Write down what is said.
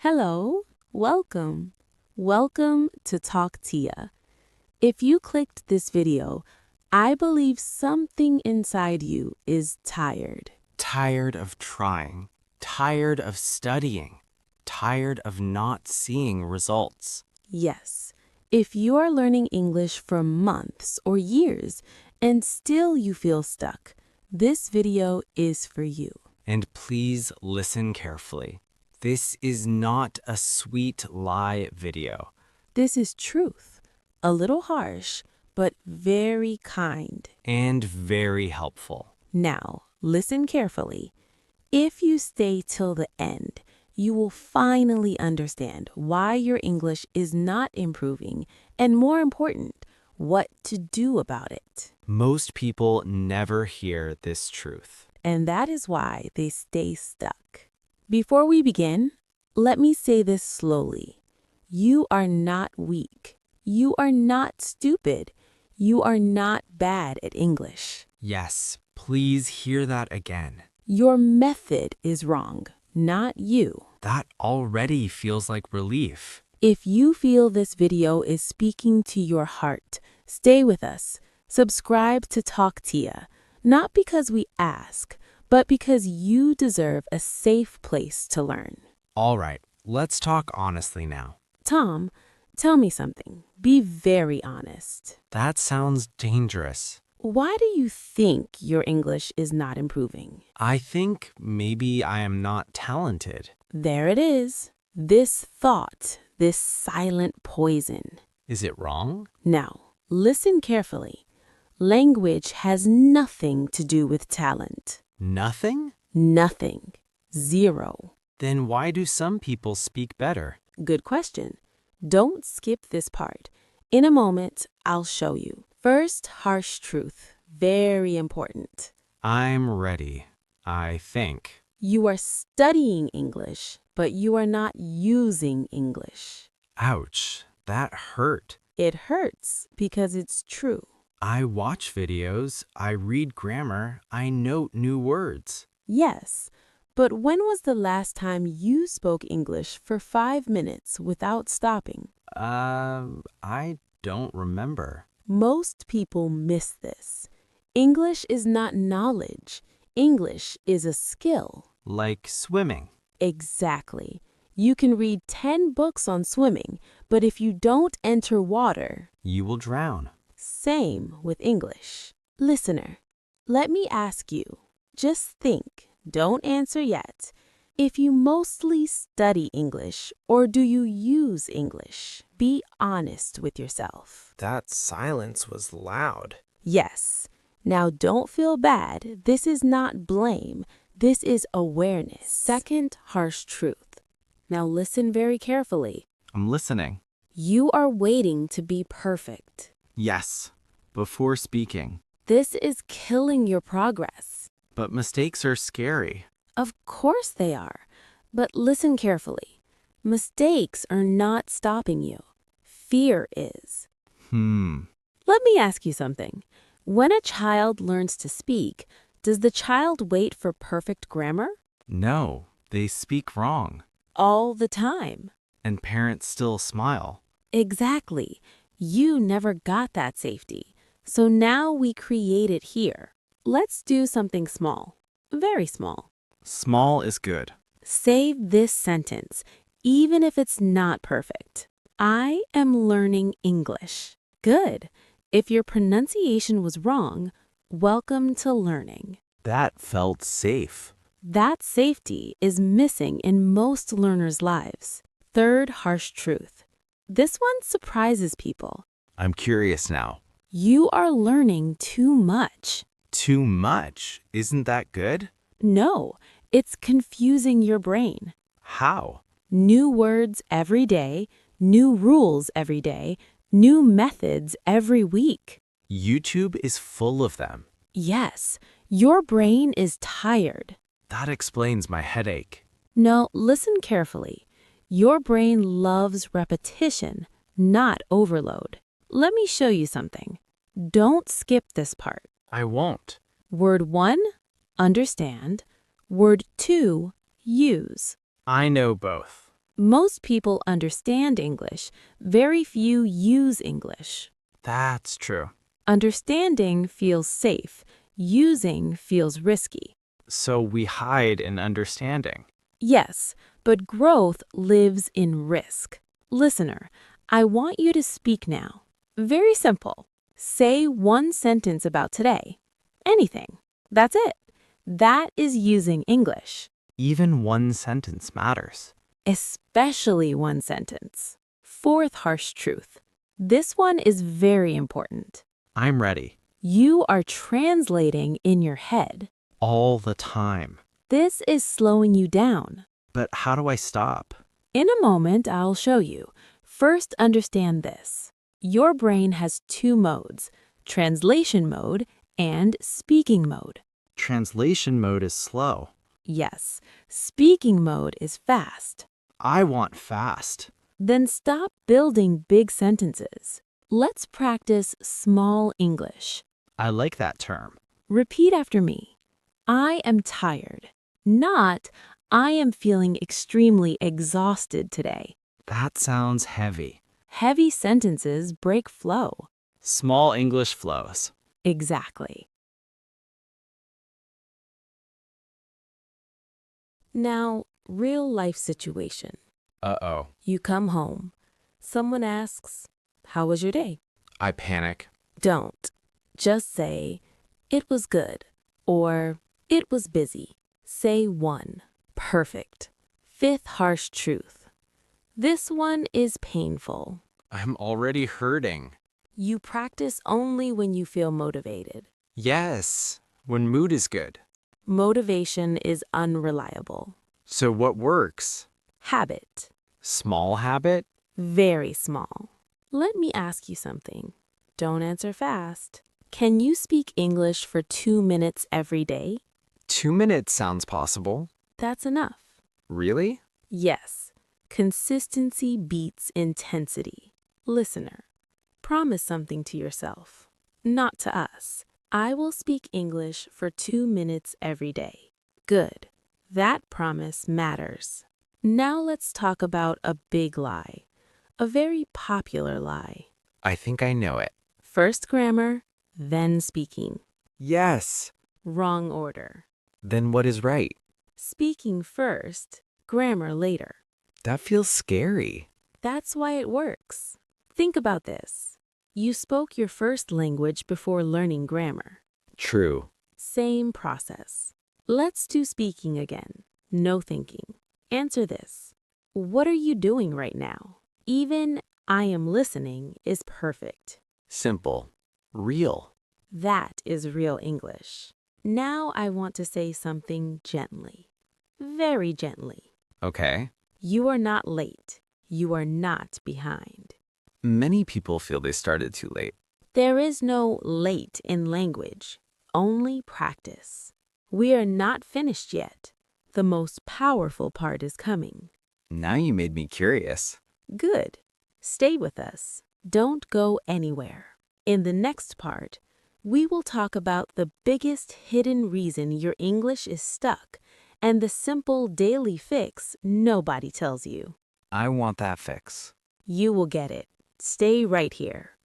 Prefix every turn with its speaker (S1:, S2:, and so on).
S1: Hello, welcome. Welcome to Talk Tia. If you clicked this video, I believe something inside you is tired.
S2: Tired of trying, tired of studying, tired of not seeing results.
S1: Yes, if you are learning English for months or years and still you feel stuck, this video is for you.
S2: And please listen carefully. This is not a sweet lie video.
S1: This is truth, a little harsh, but very kind.
S2: And very helpful.
S1: Now, listen carefully. If you stay till the end, you will finally understand why your English is not improving and, more important, what to do about it.
S2: Most people never hear this truth.
S1: And that is why they stay stuck. Before we begin, let me say this slowly. You are not weak. You are not stupid. You are not bad at English.
S2: Yes, please hear that again.
S1: Your method is wrong, not you.
S2: That already feels like relief.
S1: If you feel this video is speaking to your heart, stay with us. Subscribe to Talk Tia, not because we ask, but because you deserve a safe place to learn.
S2: All right, let's talk honestly now.
S1: Tom, tell me something. Be very honest.
S2: That sounds dangerous.
S1: Why do you think your English is not improving?
S2: I think maybe I am not talented.
S1: There it is. This thought, this silent poison.
S2: Is it wrong?
S1: Now, listen carefully. Language has nothing to do with talent.
S2: Nothing?
S1: Nothing. Zero.
S2: Then why do some people speak better?
S1: Good question. Don't skip this part. In a moment, I'll show you. First, harsh truth. Very important.
S2: I'm ready, I think.
S1: You are studying English, but you are not using English.
S2: Ouch, that hurt.
S1: It hurts because it's true.
S2: I watch videos, I read grammar, I note new words.
S1: Yes, but when was the last time you spoke English for 5 minutes without stopping?
S2: I don't remember.
S1: Most people miss this. English is not knowledge. English is a skill.
S2: Like swimming.
S1: Exactly. You can read 10 books on swimming, but if you don't enter water,
S2: You will drown.
S1: same with English. Listener, let me ask you, just think, don't answer yet. If you mostly study English or do you use English? Be honest with yourself.
S3: That silence was loud.
S1: Yes. Now don't feel bad. This is not blame. This is awareness. Second, harsh truth. Now listen very carefully.
S2: I'm listening.
S1: You are waiting to be perfect.
S2: Yes, before speaking.
S1: This is killing your progress.
S2: But mistakes are scary.
S1: Of course they are. But listen carefully. Mistakes are not stopping you. Fear is. Let me ask you something. When a child learns to speak, does the child wait for perfect grammar?
S2: No, they speak wrong.
S1: All the time.
S2: And parents still smile.
S1: Exactly. You never got that safety. So now we create it here. Let's do something small. Very small.
S2: Small is good.
S1: Save this sentence, even if it's not perfect. I am learning English. Good. If your pronunciation was wrong, welcome to learning.
S2: That felt safe.
S1: That safety is missing in most learners' lives. Third harsh truth. This one surprises people.
S2: I'm curious now.
S1: You are learning too much.
S2: Too much? Isn't that good?
S1: No, it's confusing your brain.
S2: How?
S1: New words every day, new rules every day, new methods every week.
S2: YouTube is full of them.
S1: Yes, your brain is tired.
S2: That explains my headache.
S1: No, listen carefully. Your brain loves repetition, not overload. Let me show you something. Don't skip this part.
S2: I won't.
S1: Word 1, understand. Word 2, use.
S2: I know both.
S1: Most people understand English. Very few use English.
S2: That's true.
S1: Understanding feels safe. Using feels risky.
S2: So we hide in understanding.
S1: Yes, but growth lives in risk. Listener, I want you to speak now. Very simple. Say one sentence about today. Anything. That's it. That is using English.
S2: Even one sentence matters.
S1: Especially one sentence. Fourth harsh truth. This one is very important.
S2: I'm ready.
S1: You are translating in your head.
S2: All the time.
S1: This is slowing you down.
S2: But how do I stop?
S1: In a moment, I'll show you. First, understand this. Your brain has two modes, translation mode and speaking mode.
S2: Translation mode is slow.
S1: Yes, speaking mode is fast.
S2: I want fast.
S1: Then stop building big sentences. Let's practice small English.
S2: I like that term.
S1: Repeat after me. I am tired. Not, I am feeling extremely exhausted today.
S2: That sounds heavy.
S1: Heavy sentences break flow.
S2: Small English flows.
S1: Exactly. Now, real life situation.
S3: Uh-oh.
S1: You come home. Someone asks, "How was your day?"
S3: I panic.
S1: Don't. Just say, "It was good," or "It was busy." Say one. Perfect. Fifth harsh truth. This one is painful.
S2: I'm already hurting.
S1: You practice only when you feel motivated.
S2: Yes, when mood is good.
S1: Motivation is unreliable.
S2: So what works?
S1: Habit.
S2: Small habit?
S1: Very small. Let me ask you something. Don't answer fast. Can you speak English for 2 minutes every day?
S2: 2 minutes sounds possible.
S1: That's enough.
S2: Really?
S1: Yes. Consistency beats intensity. Listener, promise something to yourself. Not to us. I will speak English for 2 minutes every day. Good. That promise matters. Now let's talk about a big lie. A very popular lie.
S2: I think I know it.
S1: First grammar, then speaking.
S2: Yes.
S1: Wrong order.
S2: Then what is right?
S1: Speaking first, grammar later.
S2: That feels scary.
S1: That's why it works. Think about this. You spoke your first language before learning grammar.
S2: True.
S1: Same process. Let's do speaking again. No thinking. Answer this. What are you doing right now? Even I am listening is perfect.
S2: Simple. Real.
S1: That is real English. Now I want to say something gently. Very gently.
S2: Okay.
S1: You are not late. You are not behind.
S2: Many people feel they started too late.
S1: There is no late in language, only practice. We are not finished yet. The most powerful part is coming.
S2: Now you made me curious.
S1: Good. Stay with us. Don't go anywhere. In the next part, we will talk about the biggest hidden reason your English is stuck and the simple daily fix nobody tells you.
S2: I want that fix.
S1: You will get it. Stay right here.